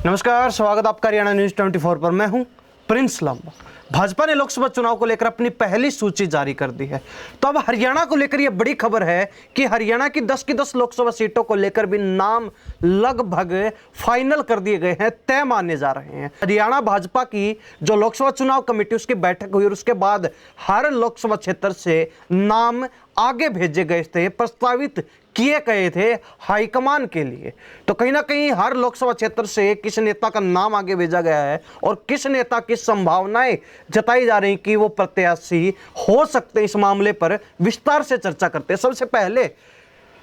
नमस्कार, स्वागत आपका हरियाणा न्यूज 24 पर। मैं हूं प्रिंस लांबा। भाजपा ने लोकसभा चुनाव को लेकर अपनी पहली सूची जारी कर दी है। तो अब हरियाणा को लेकर यह बड़ी खबर है कि हरियाणा की 10 की 10 लोकसभा सीटों को लेकर भी नाम लगभग फाइनल कर दिए गए हैं, तय माने जा रहे हैं। हरियाणा भाजपा की जो लोकसभा चुनाव कमेटी उसकी बैठक हुई और उसके बाद हर लोकसभा क्षेत्र से नाम आगे भेजे गए थे, प्रस्तावित किए गए थे हाईकमान के लिए। तो कहीं ना कहीं हर लोकसभा क्षेत्र से किस नेता का नाम आगे भेजा गया है और किस नेता की संभावनाएं जताई जा रही कि वो प्रत्याशी हो सकते हैं, इस मामले पर विस्तार से चर्चा करते हैं। सबसे पहले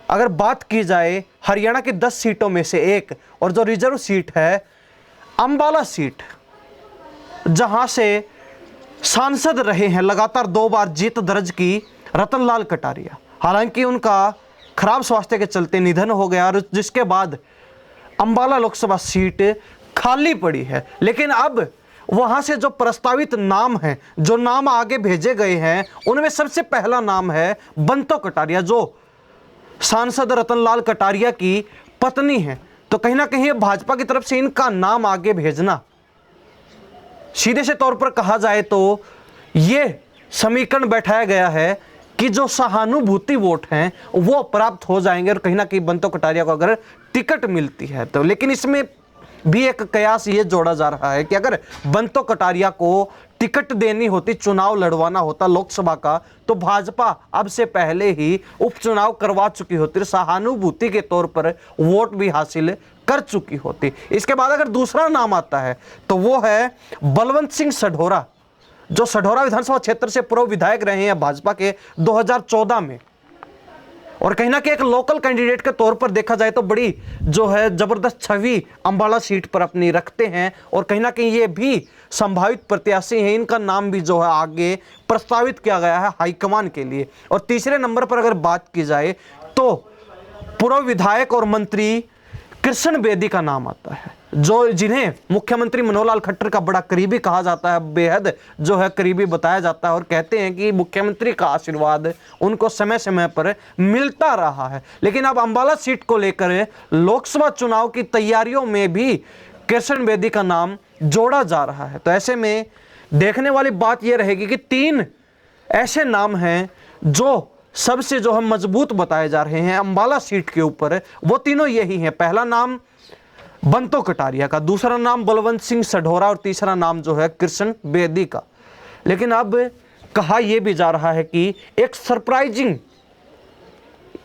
अगर बात की जाए हरियाणा की 10 सीटों में से एक और जो रिजर्व सीट है अंबाला सीट, जहां से सांसद रहे हैं लगातार 2 बार जीत दर्ज की रतनलाल कटारिया। हालांकि उनका खराब स्वास्थ्य के चलते निधन हो गया और जिसके बाद अंबाला लोकसभा सीट खाली पड़ी है। लेकिन अब वहां से जो प्रस्तावित नाम है, जो नाम आगे भेजे गए हैं, उनमें सबसे पहला नाम है बंतो कटारिया, जो सांसद रतनलाल कटारिया की पत्नी है। तो कहीं ना कहीं भाजपा की तरफ से इनका नाम आगे भेजना, सीधे से तौर पर कहा जाए तो ये समीकरण बैठाया गया है कि जो सहानुभूति वोट हैं वो प्राप्त हो जाएंगे और कहीं ना कहीं बंतो कटारिया को अगर टिकट मिलती है तो। लेकिन इसमें भी एक कयास ये जोड़ा जा रहा है कि अगर बंतो कटारिया को टिकट देनी होती, चुनाव लड़वाना होता लोकसभा का, तो भाजपा अब से पहले ही उपचुनाव करवा चुकी होती, सहानुभूति के तौर पर वोट भी हासिल कर चुकी होती। इसके बाद अगर दूसरा नाम आता है तो वो है बलवंत सिंह सढौरा, जो सढौरा विधानसभा क्षेत्र से पूर्व विधायक रहे हैं भाजपा के 2014 में, और कहीं ना कहीं एक लोकल कैंडिडेट के तौर पर देखा जाए तो बड़ी जो है जबरदस्त छवि अंबाला सीट पर अपनी रखते हैं और कहीं ना कहीं ये भी संभावित प्रत्याशी हैं। इनका नाम भी जो है आगे प्रस्तावित किया गया है हाईकमान के लिए। और तीसरे नंबर पर अगर बात की जाए तो पूर्व विधायक और मंत्री कृष्ण बेदी का नाम आता है, जो जिन्हें मुख्यमंत्री मनोहर लाल खट्टर का बड़ा करीबी कहा जाता है, बेहद जो है करीबी बताया जाता है और कहते हैं कि मुख्यमंत्री का आशीर्वाद उनको समय समय पर मिलता रहा है। लेकिन अब अंबाला सीट को लेकर लोकसभा चुनाव की तैयारियों में भी कृष्ण बेदी का नाम जोड़ा जा रहा है। तो ऐसे में देखने वाली बात यह रहेगी कि 3 ऐसे नाम हैं जो सबसे जो हम मजबूत बताए जा रहे हैं अंबाला सीट के ऊपर। वो तीनों यही हैं, पहला नाम बंतो कटारिया का, दूसरा नाम बलवंत सिंह सढौरा और तीसरा नाम जो है कृष्ण बेदी का। लेकिन अब कहा यह भी जा रहा है कि एक सरप्राइजिंग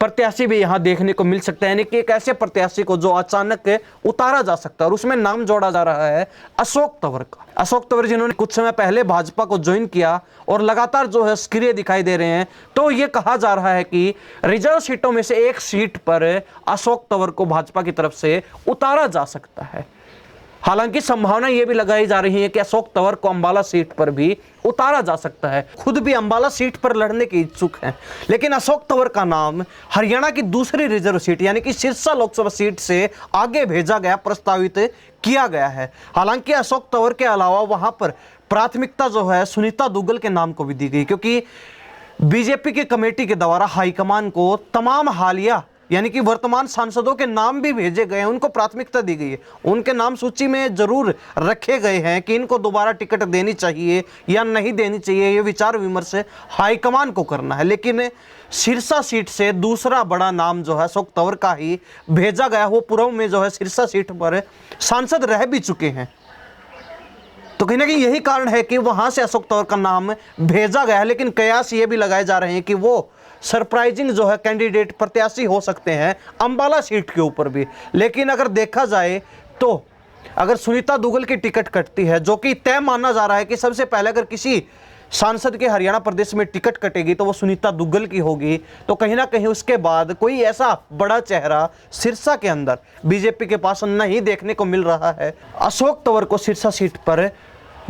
प्रत्याशी भी यहां देखने को मिल सकता है, यानी कि एक ऐसे प्रत्याशी को जो अचानक उतारा जा सकता है और उसमें नाम जोड़ा जा रहा है अशोक तंवर का। अशोक तंवर जिन्होंने कुछ समय पहले भाजपा को ज्वाइन किया और लगातार जो है सक्रिय दिखाई दे रहे हैं। तो यह कहा जा रहा है कि रिजर्व सीटों में से एक सीट पर अशोक तंवर को भाजपा की तरफ से उतारा जा सकता है। हालांकि संभावना यह भी लगाई जा रही है कि अशोक तंवर को अंबाला सीट पर भी उतारा जा सकता है। खुद भी अंबाला सीट पर लड़ने के इच्छुक हैं, लेकिन अशोक तंवर का नाम हरियाणा की दूसरी रिजर्व सीट यानी कि सिरसा लोकसभा सीट से आगे भेजा गया, प्रस्तावित किया गया है। हालांकि अशोक तंवर के अलावा वहां पर प्राथमिकता जो है सुनीता दुग्गल के नाम को भी दी गई, क्योंकि बीजेपी की कमेटी के द्वारा हाईकमान को तमाम हालिया यानी कि वर्तमान सांसदों के नाम भी भेजे गए हैं, उनको प्राथमिकता दी गई है। उनके नाम सूची में जरूर रखे गए हैं कि इनको दोबारा टिकट देनी चाहिए या नहीं देनी चाहिए, ये विचार विमर्श हाईकमान को करना है। लेकिन सिरसा सीट से दूसरा बड़ा नाम जो है अशोक तंवर का ही भेजा गया। वो पूर्व में जो है सिरसा सीट पर सांसद रह भी चुके हैं, तो कहीं ना कहीं यही कारण है कि वहां से अशोक तंवर का नाम भेजा गया है। लेकिन कयास ये भी लगाए जा रहे हैं कि वो सरप्राइजिंग जो है कैंडिडेट प्रत्याशी हो सकते हैं अंबाला सीट के ऊपर भी। लेकिन अगर देखा जाए तो अगर सुनीता दुग्गल की टिकट कटती है, जो कि तय माना जा रहा है कि सबसे पहले अगर किसी सांसद के हरियाणा प्रदेश में टिकट कटेगी तो वो सुनीता दुग्गल की होगी, तो कहीं ना कहीं उसके बाद कोई ऐसा बड़ा चेहरा सिरसा के अंदर बीजेपी के पास नहीं देखने को मिल रहा है। अशोक तंवर को सिरसा सीट पर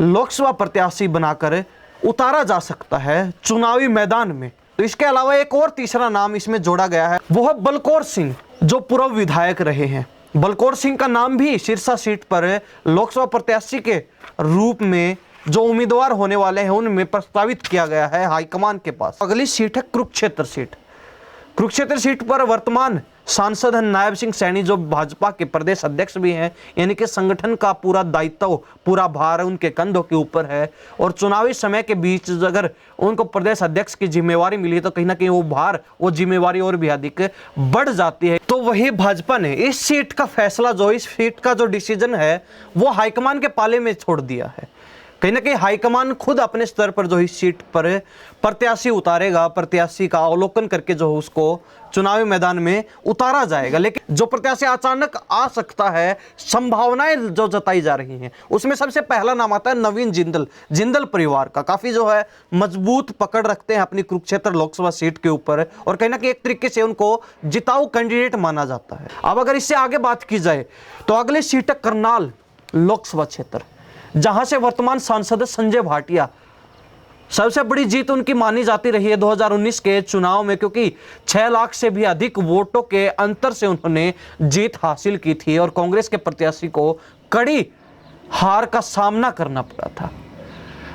लोकसभा प्रत्याशी बनाकर उतारा जा सकता है चुनावी मैदान में। तो इसके अलावा एक और तीसरा नाम इसमें जोड़ा गया है, वो है बलकौर सिंह, जो पूर्व विधायक रहे हैं। बलकौर सिंह का नाम भी सिरसा सीट पर लोकसभा प्रत्याशी के रूप में जो उम्मीदवार होने वाले हैं उनमें प्रस्तावित किया गया है हाईकमान के पास। अगली सीट है कुरुक्षेत्र सीट। कुरुक्षेत्र सीट पर वर्तमान सांसद हैं नायब सिंह सैनी, जो भाजपा के प्रदेश अध्यक्ष भी हैं, यानी कि संगठन का पूरा दायित्व, पूरा भार उनके कंधों के ऊपर है। और चुनावी समय के बीच अगर उनको प्रदेश अध्यक्ष की जिम्मेवारी मिली तो कहीं ना कहीं वो भार, वो जिम्मेवारी और भी अधिक बढ़ जाती है। तो वही भाजपा ने इस सीट का फैसला, जो इस सीट का जो डिसीजन है, वो हाईकमान के पाले में छोड़ दिया है। कहीं ना कहीं हाईकमान खुद अपने स्तर पर जो इस सीट पर प्रत्याशी उतारेगा, प्रत्याशी का अवलोकन करके जो उसको चुनावी मैदान में उतारा जाएगा। लेकिन जो प्रत्याशी अचानक आ सकता है, संभावनाएं जो जताई जा रही हैं, उसमें सबसे पहला नाम आता है नवीन जिंदल। जिंदल परिवार का काफी जो है मजबूत पकड़ रखते हैं अपनी कुरुक्षेत्र लोकसभा सीट के ऊपर, और कहीं ना कहीं एक तरीके से उनको जिताऊ कैंडिडेट माना जाता है। अब अगर इससे आगे बात की जाए तो अगली सीट है करनाल लोकसभा क्षेत्र, जहां से वर्तमान सांसद संजय भाटिया, सबसे बड़ी जीत उनकी मानी जाती रही है 2019 के चुनाव में, क्योंकि 6 लाख से भी अधिक वोटों के अंतर से उन्होंने जीत हासिल की थी और कांग्रेस के प्रत्याशी को कड़ी हार का सामना करना पड़ा था।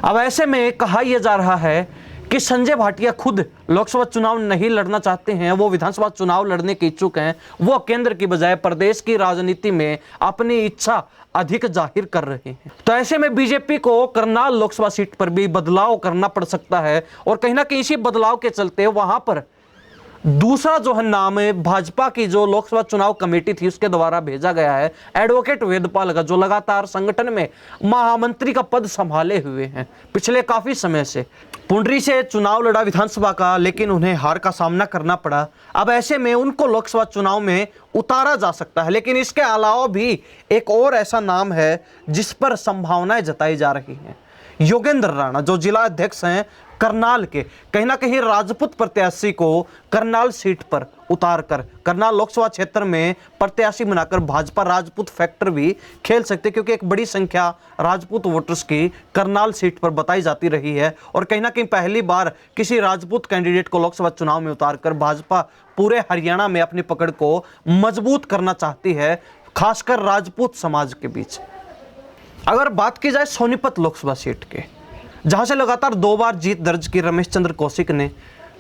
अब ऐसे में कहा यह जा रहा है कि संजय भाटिया खुद लोकसभा चुनाव नहीं लड़ना चाहते हैं, वो विधानसभा चुनाव लड़ने के इच्छुक हैं। वो केंद्र की बजाय प्रदेश की राजनीति में अपनी इच्छा अधिक जाहिर कर रहे हैं। तो ऐसे में बीजेपी को करनाल लोकसभा सीट पर भी बदलाव करना पड़ सकता है, और कहीं ना कहीं इसी बदलाव के चलते वहां पर दूसरा जो है नाम है भाजपा की जो लोकसभा चुनाव कमेटी थी उसके द्वारा भेजा गया है, एडवोकेट वेदपाल का, जो लगातार संगठन में महामंत्री का पद संभाले हुए हैं पिछले काफी समय से। पुंडरी से चुनाव लड़ा विधानसभा का, लेकिन उन्हें हार का सामना करना पड़ा। अब ऐसे में उनको लोकसभा चुनाव में उतारा जा सकता है। लेकिन इसके अलावा भी एक और ऐसा नाम है जिस पर संभावनाएं जताई जा रही हैं, योगेंद्र राणा, जो जिला अध्यक्ष हैं करनाल के। कहीं ना कहीं राजपूत प्रत्याशी को करनाल सीट पर उतारकर करनाल लोकसभा क्षेत्र में प्रत्याशी बनाकर भाजपा राजपूत फैक्टर भी खेल सकते, क्योंकि एक बड़ी संख्या राजपूत वोटर्स की करनाल सीट पर बताई जाती रही है। और कहीं ना कहीं पहली बार किसी राजपूत कैंडिडेट को लोकसभा चुनाव में उतारकर भाजपा पूरे हरियाणा में अपनी पकड़ को मजबूत करना चाहती है, खासकर राजपूत समाज के बीच। अगर बात की जाए सोनीपत लोकसभा सीट के, जहां से लगातार 2 बार जीत दर्ज की रमेश चंद्र कौशिक ने,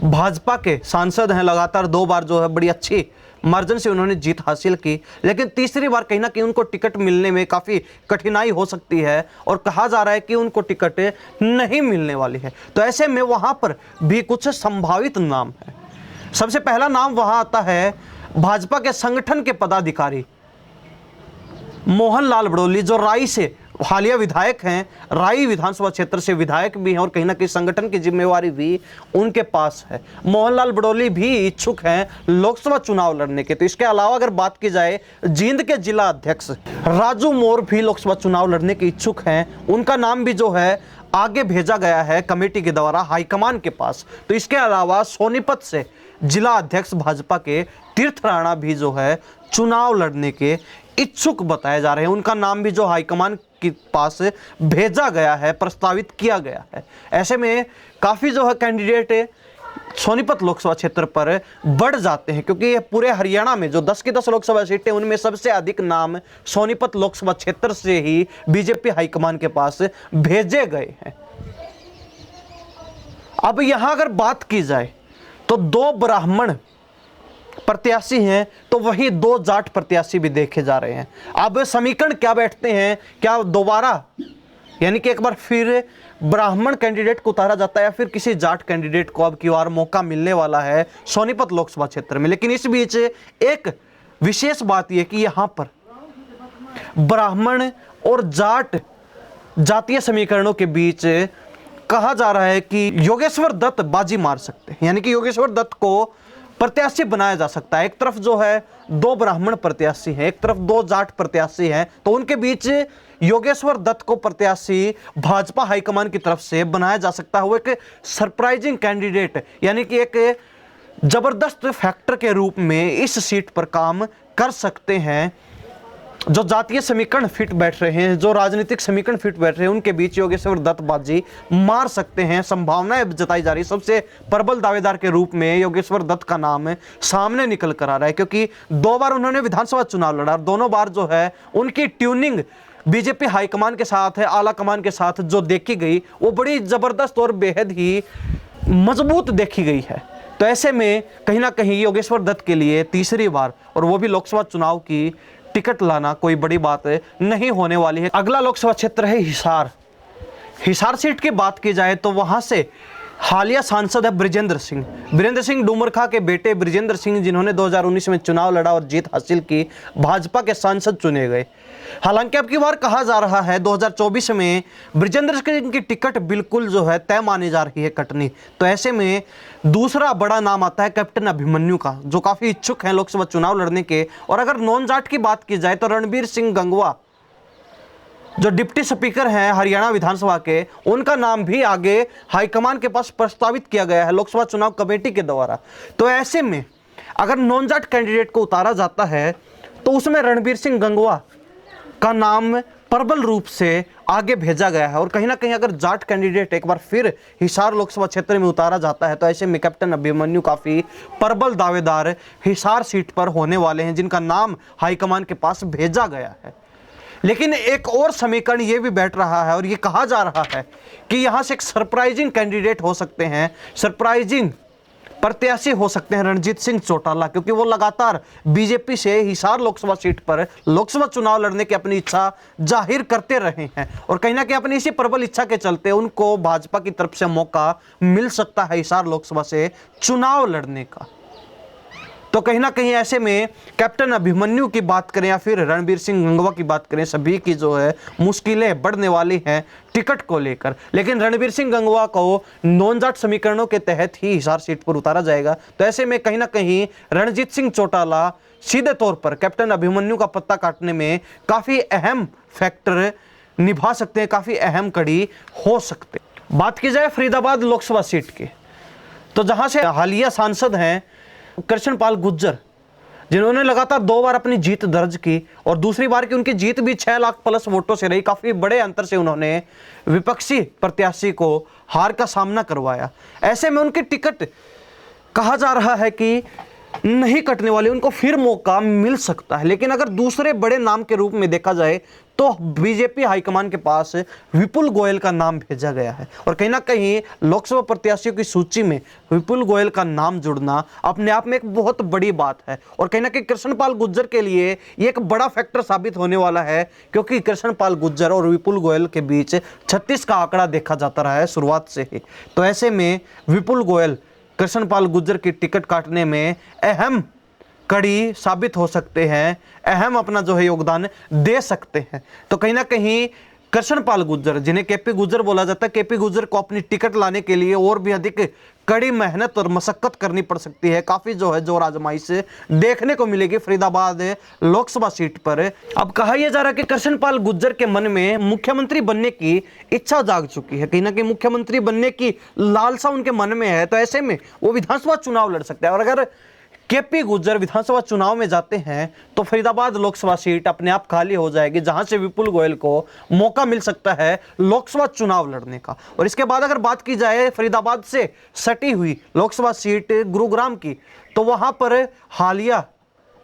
भाजपा के सांसद हैं, लगातार 2 बार जो है बड़ी अच्छी मार्जिन से उन्होंने जीत हासिल की। लेकिन तीसरी बार कहीं ना कहीं उनको टिकट मिलने में काफ़ी कठिनाई हो सकती है, और कहा जा रहा है कि उनको टिकट नहीं मिलने वाली है। तो ऐसे में वहां पर भी कुछ संभावित नाम है। सबसे पहला नाम वहां आता है भाजपा के संगठन के पदाधिकारी मोहनलाल बड़ोली, जो राई से हालिया विधायक हैं, राई विधानसभा क्षेत्र से विधायक भी हैं, और कहीं ना कहीं संगठन की जिम्मेवारी भी उनके पास है। मोहनलाल बड़ोली भी इच्छुक हैं लोकसभा चुनाव लड़ने के। तो इसके अलावा अगर बात की जाए, जींद के जिला अध्यक्ष राजू मोर भी लोकसभा चुनाव लड़ने के इच्छुक हैं। उनका नाम भी जो है आगे भेजा गया है कमेटी के द्वारा हाईकमान के पास। तो इसके अलावा सोनीपत से जिला अध्यक्ष भाजपा के तीर्थ राणा भी जो है चुनाव लड़ने के इच्छुक बताए जा रहे हैं। उनका नाम भी जो हाईकमान के पास भेजा गया है, प्रस्तावित किया गया है। ऐसे में काफ़ी जो है कैंडिडेट सोनीपत लोकसभा क्षेत्र पर बढ़ जाते हैं, क्योंकि ये पूरे हरियाणा में जो 10 की 10 लोकसभा सीटें, उनमें सबसे अधिक नाम सोनीपत लोकसभा क्षेत्र से ही बीजेपी हाईकमान के पास भेजे गए हैं। अब यहां अगर बात की जाए तो 2 ब्राह्मण प्रत्याशी हैं, तो वही 2 जाट प्रत्याशी भी देखे जा रहे हैं। अब समीकरण क्या बैठते हैं, क्या दोबारा यानी कि एक बार फिर ब्राह्मण कैंडिडेट को उतारा जाता है, या फिर किसी जाट कैंडिडेट को अब की बार मौका मिलने वाला है सोनीपत लोकसभा क्षेत्र में। लेकिन इस बीच एक विशेष बात यह कि यहां पर ब्राह्मण और जाट जातीय समीकरणों के बीच कहा जा रहा है कि योगेश्वर दत्त बाजी मार सकते हैं, यानी कि योगेश्वर दत्त को प्रत्याशी बनाया जा सकता है। एक तरफ जो है 2 ब्राह्मण प्रत्याशी हैं, एक तरफ 2 जाट प्रत्याशी हैं, तो उनके बीच योगेश्वर दत्त को प्रत्याशी भाजपा हाईकमान की तरफ से बनाया जा सकता है। वो एक सरप्राइजिंग कैंडिडेट, यानी कि एक जबरदस्त फैक्टर के रूप में इस सीट पर काम कर सकते हैं। जो जातीय समीकरण फिट बैठ रहे हैं, जो राजनीतिक समीकरण फिट बैठ रहे हैं, उनके बीच योगेश्वर दत्त बाजी मार सकते हैं। संभावनाएं जताई जा रही है। सबसे प्रबल दावेदार के रूप में योगेश्वर दत्त का नाम सामने निकल कर आ रहा है, क्योंकि 2 बार उन्होंने विधानसभा चुनाव लड़ा, दोनों बार जो है उनकी ट्यूनिंग बीजेपी हाईकमान के साथ है, आला कमान के साथ जो देखी गई वो बड़ी जबरदस्त और बेहद ही मजबूत देखी गई है। तो ऐसे में कहीं ना कहीं योगेश्वर दत्त के लिए तीसरी बार और वो भी लोकसभा चुनाव की टिकट लाना कोई बड़ी बात नहीं होने वाली है। अगला लोकसभा क्षेत्र है हिसार। हिसार सीट की बात की जाए तो वहां से हालिया सांसद है ब्रिजेंद्र सिंह डूमरखा के बेटे ब्रिजेंद्र सिंह, जिन्होंने 2019 में चुनाव लड़ा और जीत हासिल की, भाजपा के सांसद चुने गए। हालांकि अब की बार कहा जा रहा है 2024 में ब्रिजेंद्र सिंह की टिकट बिल्कुल जो है तय मानी जा रही है कटनी। तो ऐसे में दूसरा बड़ा नाम आता है कैप्टन अभिमन्यु का, जो काफी इच्छुक हैं लोकसभा चुनाव लड़ने के। और अगर नॉन जाट की बात की जाए तो रणबीर सिंह गंगवा, जो डिप्टी स्पीकर हैं हरियाणा विधानसभा के, उनका नाम भी आगे हाईकमान के पास प्रस्तावित किया गया है लोकसभा चुनाव कमेटी के द्वारा। तो ऐसे में अगर नॉन जाट कैंडिडेट को उतारा जाता है तो उसमें रणबीर सिंह गंगवा का नाम प्रबल रूप से आगे भेजा गया है। और कहीं ना कहीं अगर जाट कैंडिडेट एक बार फिर हिसार लोकसभा क्षेत्र में उतारा जाता है तो ऐसे में कैप्टन अभिमन्यु काफी प्रबल दावेदार हिसार सीट पर होने वाले हैं, जिनका नाम हाईकमान के पास भेजा गया है। लेकिन एक और समीकरण ये भी बैठ रहा है और ये कहा जा रहा है कि यहां से एक सरप्राइजिंग कैंडिडेट हो सकते हैं, सरप्राइजिंग प्रत्याशी हो सकते हैं रणजीत सिंह चौटाला, क्योंकि वो लगातार बीजेपी से हिसार लोकसभा सीट पर लोकसभा चुनाव लड़ने की अपनी इच्छा जाहिर करते रहे हैं। और कहीं ना कहीं अपनी इसी प्रबल इच्छा के चलते उनको भाजपा की तरफ से मौका मिल सकता है हिसार लोकसभा से चुनाव लड़ने का। तो कहीं ना कहीं ऐसे में कैप्टन अभिमन्यु की बात करें या फिर रणबीर सिंह गंगवा की बात करें, सभी की जो है मुश्किलें बढ़ने वाली हैं टिकट को लेकर। लेकिन रणबीर सिंह गंगवा को नॉन जाट समीकरणों के तहत ही हिसार सीट पर उतारा जाएगा। तो ऐसे में कहीं ना कहीं रणजीत सिंह चौटाला सीधे तौर पर कैप्टन अभिमन्यु का पत्ता काटने में काफी अहम फैक्टर निभा सकते हैं, काफी अहम कड़ी हो सकते। बात की जाए फरीदाबाद लोकसभा सीट की, तो जहां से हालिया सांसद हैं कृष्णपाल गुर्जर, जिन्होंने लगातार 2 बार अपनी जीत दर्ज की और दूसरी बार की उनकी जीत भी 6 लाख प्लस वोटों से रही। काफी बड़े अंतर से उन्होंने विपक्षी प्रत्याशी को हार का सामना करवाया। ऐसे में उनकी टिकट कहा जा रहा है कि नहीं कटने वाली, उनको फिर मौका मिल सकता है। लेकिन अगर दूसरे बड़े नाम के रूप में देखा जाए तो बीजेपी हाईकमान के पास विपुल गोयल का नाम भेजा गया है। और कहीं ना कहीं लोकसभा प्रत्याशियों की सूची में विपुल गोयल का नाम जुड़ना अपने आप में एक बहुत बड़ी बात है। और कहीं ना कहीं कृष्णपाल गुर्जर के लिए ये एक बड़ा फैक्टर साबित होने वाला है, क्योंकि कृष्णपाल गुर्जर और विपुल गोयल के बीच 36 का आंकड़ा देखा जाता रहा है शुरुआत से ही। तो ऐसे में विपुल गोयल कृष्णपाल गुर्जर की टिकट काटने में अहम कड़ी साबित हो सकते हैं, अहम अपना जो है योगदान दे सकते हैं। तो कहीं ना कहीं कृष्णपाल गुर्जर, जिन्हें केपी गुर्जर बोला जाता है, केपी गुर्जर को अपनी टिकट लाने के लिए और भी अधिक कड़ी मेहनत और मशक्कत करनी पड़ सकती है। काफी जो है जोर आजमाइश देखने को मिलेगी फरीदाबाद लोकसभा सीट पर। अब कहा यह जा रहा है कि कृष्णपाल गुर्जर के मन में मुख्यमंत्री बनने की इच्छा जाग चुकी है, कहीं ना कहीं मुख्यमंत्री बनने की लालसा उनके मन में है। तो ऐसे में वो विधानसभा चुनाव लड़ सकते हैं। और अगर केपी गुर्जर विधानसभा चुनाव में जाते हैं तो फरीदाबाद लोकसभा सीट अपने आप खाली हो जाएगी, जहां से विपुल गोयल को मौका मिल सकता है लोकसभा चुनाव लड़ने का। और इसके बाद अगर बात की जाए फरीदाबाद से सटी हुई लोकसभा सीट गुरुग्राम की, तो वहां पर हालिया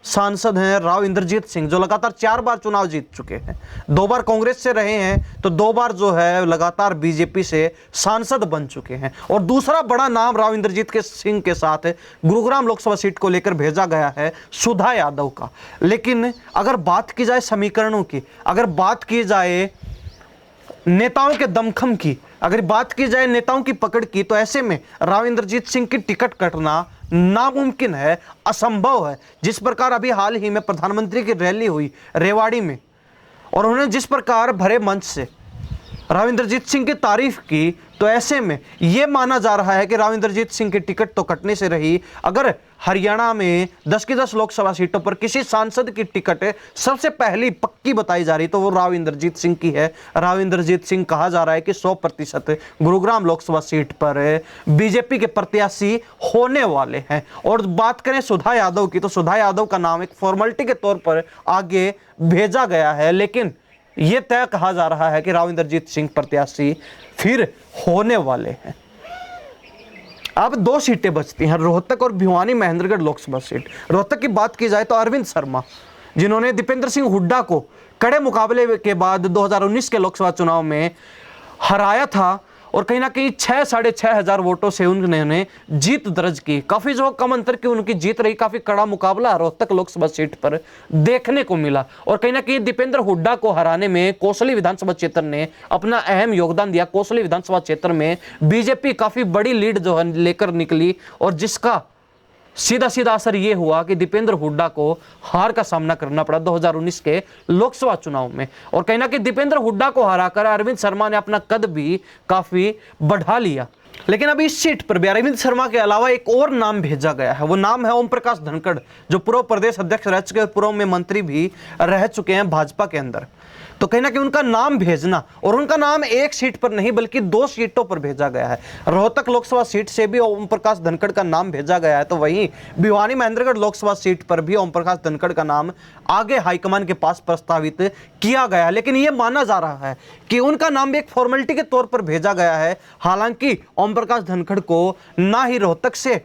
सांसद हैं राव इंद्रजीत सिंह, जो लगातार 4 बार चुनाव जीत चुके हैं। 2 बार कांग्रेस से रहे हैं तो 2 बार जो है लगातार बीजेपी से सांसद बन चुके हैं। और दूसरा बड़ा नाम राव इंद्रजीत के सिंह के साथ गुरुग्राम लोकसभा सीट को लेकर भेजा गया है सुधा यादव का। लेकिन अगर बात की जाए समीकरणों की, अगर बात की जाए नेताओं के दमखम की, अगर बात की जाए नेताओं की पकड़ की, तो ऐसे में राव इंद्रजीत सिंह की टिकट कटना नामुमकिन है, असंभव है। जिस प्रकार अभी हाल ही में प्रधानमंत्री की रैली हुई रेवाड़ी में और उन्होंने जिस प्रकार भरे मंच से राव इंद्रजीत सिंह की तारीफ की, तो ऐसे में यह माना जा रहा है कि राव इंद्रजीत सिंह की टिकट तो कटने से रही। अगर हरियाणा में 10 की 10 लोकसभा सीटों पर किसी सांसद की टिकट सबसे पहली पक्की बताई जा रही तो वो राव इंद्रजीत सिंह की है। राव इंद्रजीत सिंह कहा जा रहा है कि 100% गुरुग्राम लोकसभा सीट पर बीजेपी के प्रत्याशी होने वाले हैं। और बात करें सुधा यादव की, तो सुधा यादव का नाम एक फॉर्मेलिटी के तौर पर आगे भेजा गया है, लेकिन यह तय कहा जा रहा है कि राव इंद्रजीत सिंह प्रत्याशी फिर होने वाले हैं। अब 2 सीटें बचती हैं, रोहतक और भिवानी महेंद्रगढ़ लोकसभा सीट। रोहतक की बात की जाए तो अरविंद शर्मा, जिन्होंने दीपेंद्र सिंह हुड्डा को कड़े मुकाबले के बाद 2019 के लोकसभा चुनाव में हराया था और कहीं ना कहीं 6,500 वोटों से उन्होंने जीत दर्ज की। काफी जो कम अंतर की उनकी जीत रही, काफी कड़ा मुकाबला रोहतक लोकसभा सीट पर देखने को मिला। और कहीं ना कहीं दीपेंद्र हुड्डा को हराने में कोसली विधानसभा क्षेत्र ने अपना अहम योगदान दिया। कोसली विधानसभा क्षेत्र में बीजेपी काफी बड़ी लीड जो है लेकर निकली, और जिसका सीधा सीधा असर यह हुआ कि दीपेंद्र हुड्डा को हार का सामना करना पड़ा 2019 के लोकसभा चुनाव में। और कहीं ना कहीं दीपेंद्र हुड्डा को हराकर अरविंद शर्मा ने अपना कद भी काफी बढ़ा लिया। लेकिन अभी इस सीट पर भी अरविंद शर्मा के अलावा एक और नाम भेजा गया है। वो नाम है ओम प्रकाश धनखड़, जो पूर्व प्रदेश अध्यक्ष रह चुके, पूर्व में मंत्री भी रह चुके हैं भाजपा के अंदर। तो कहीं ना कहीं उनका नाम भेजना, और उनका नाम एक सीट पर नहीं बल्कि 2 सीटों पर भेजा गया है। रोहतक लोकसभा सीट से भी ओम प्रकाश धनखड़ का नाम भेजा गया है, तो वहीं भिवानी महेंद्रगढ़ लोकसभा सीट पर भी ओम प्रकाश धनखड़ का नाम आगे हाईकमान के पास प्रस्तावित किया गया है। लेकिन यह माना जा रहा है कि उनका नाम भी एक फॉर्मेलिटी के तौर पर भेजा गया है। हालांकि ओम प्रकाश धनखड़ को ना ही रोहतक से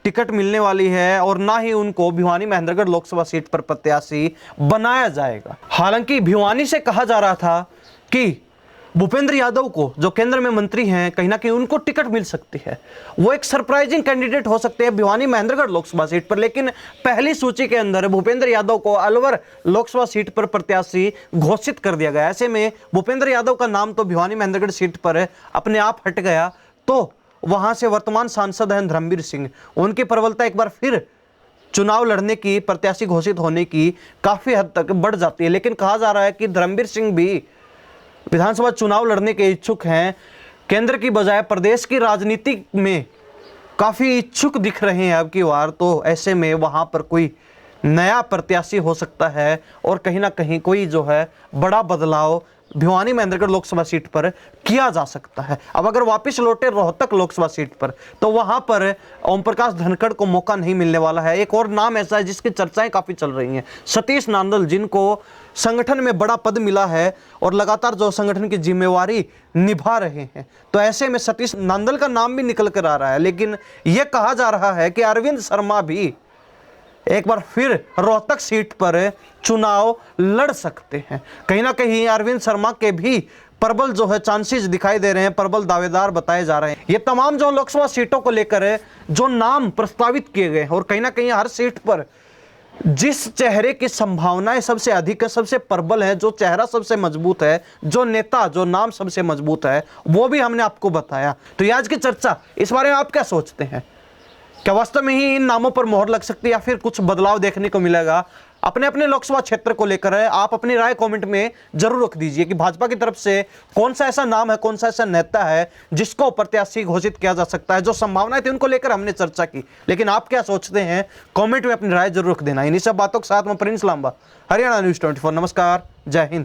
टिकट मिलने वाली है और ना ही उनको भिवानी महेंद्रगढ़ लोकसभा सीट पर प्रत्याशी बनाया जाएगा। हालांकि भिवानी से कहा जा रहा था कि भूपेंद्र यादव को, जो केंद्र में मंत्री हैं, कहीं ना कहीं उनको टिकट मिल सकती है, वो एक सरप्राइजिंग कैंडिडेट हो सकते हैं भिवानी महेंद्रगढ़ लोकसभा सीट पर। लेकिन पहली सूची के अंदर भूपेंद्र यादव को अलवर लोकसभा सीट पर प्रत्याशी घोषित कर दिया गया। ऐसे में भूपेंद्र यादव का नाम तो भिवानी महेंद्रगढ़ सीट पर अपने आप हट गया। तो वहां से वर्तमान सांसद हैं धर्मवीर सिंह, उनकी प्रबलता एक बार फिर चुनाव लड़ने की, प्रत्याशी घोषित होने की काफी हद तक बढ़ जाती है। लेकिन कहा जा रहा है कि धर्मवीर सिंह भी विधानसभा चुनाव लड़ने के इच्छुक हैं, केंद्र की बजाय प्रदेश की राजनीति में काफी इच्छुक दिख रहे हैं अब की बार। तो ऐसे में वहां पर कोई नया प्रत्याशी हो सकता है और कहीं ना कहीं कोई जो है बड़ा बदलाव भिवानी महेंद्रगढ़ लोकसभा सीट पर किया जा सकता है। अब अगर वापस लौटे रोहतक लोकसभा सीट पर, तो वहां पर ओम प्रकाश धनखड़ को मौका नहीं मिलने वाला है। एक और नाम ऐसा है जिसकी चर्चाएं काफी चल रही हैं, सतीश नांदल, जिनको संगठन में बड़ा पद मिला है और लगातार जो संगठन की जिम्मेवारी निभा रहे हैं। तो ऐसे में सतीश नांदल का नाम भी निकल कर आ रहा है। लेकिन यह कहा जा रहा है कि अरविंद शर्मा भी एक बार फिर रोहतक सीट पर चुनाव लड़ सकते हैं। कहीं ना कहीं अरविंद शर्मा के भी प्रबल जो है चांसेस दिखाई दे रहे हैं, प्रबल दावेदार बताए जा रहे हैं। ये तमाम जो लोकसभा सीटों को लेकर जो नाम प्रस्तावित किए गए हैं, और कहीं ना कहीं हर सीट पर जिस चेहरे की संभावनाएं सबसे अधिक है, सबसे प्रबल है, जो चेहरा सबसे मजबूत है, जो नेता, जो नाम सबसे मजबूत है, वो भी हमने आपको बताया। तो ये आज की चर्चा, इस बारे में आप क्या सोचते हैं? क्या वास्तव में ही इन नामों पर मोहर लग सकती है या फिर कुछ बदलाव देखने को मिलेगा? अपने अपने लोकसभा क्षेत्र को लेकर आप अपनी राय कमेंट में जरूर रख दीजिए कि भाजपा की तरफ से कौन सा ऐसा नाम है, कौन सा ऐसा नेता है जिसको प्रत्याशी घोषित किया जा सकता है। जो संभावनाएं थी उनको लेकर हमने चर्चा की, लेकिन आप क्या सोचते हैं कमेंट में अपनी राय जरूर रख देना। इन्हीं सब बातों के साथ मैं प्रिंस लांबा, हरियाणा न्यूज़ 24। नमस्कार, जय हिंद।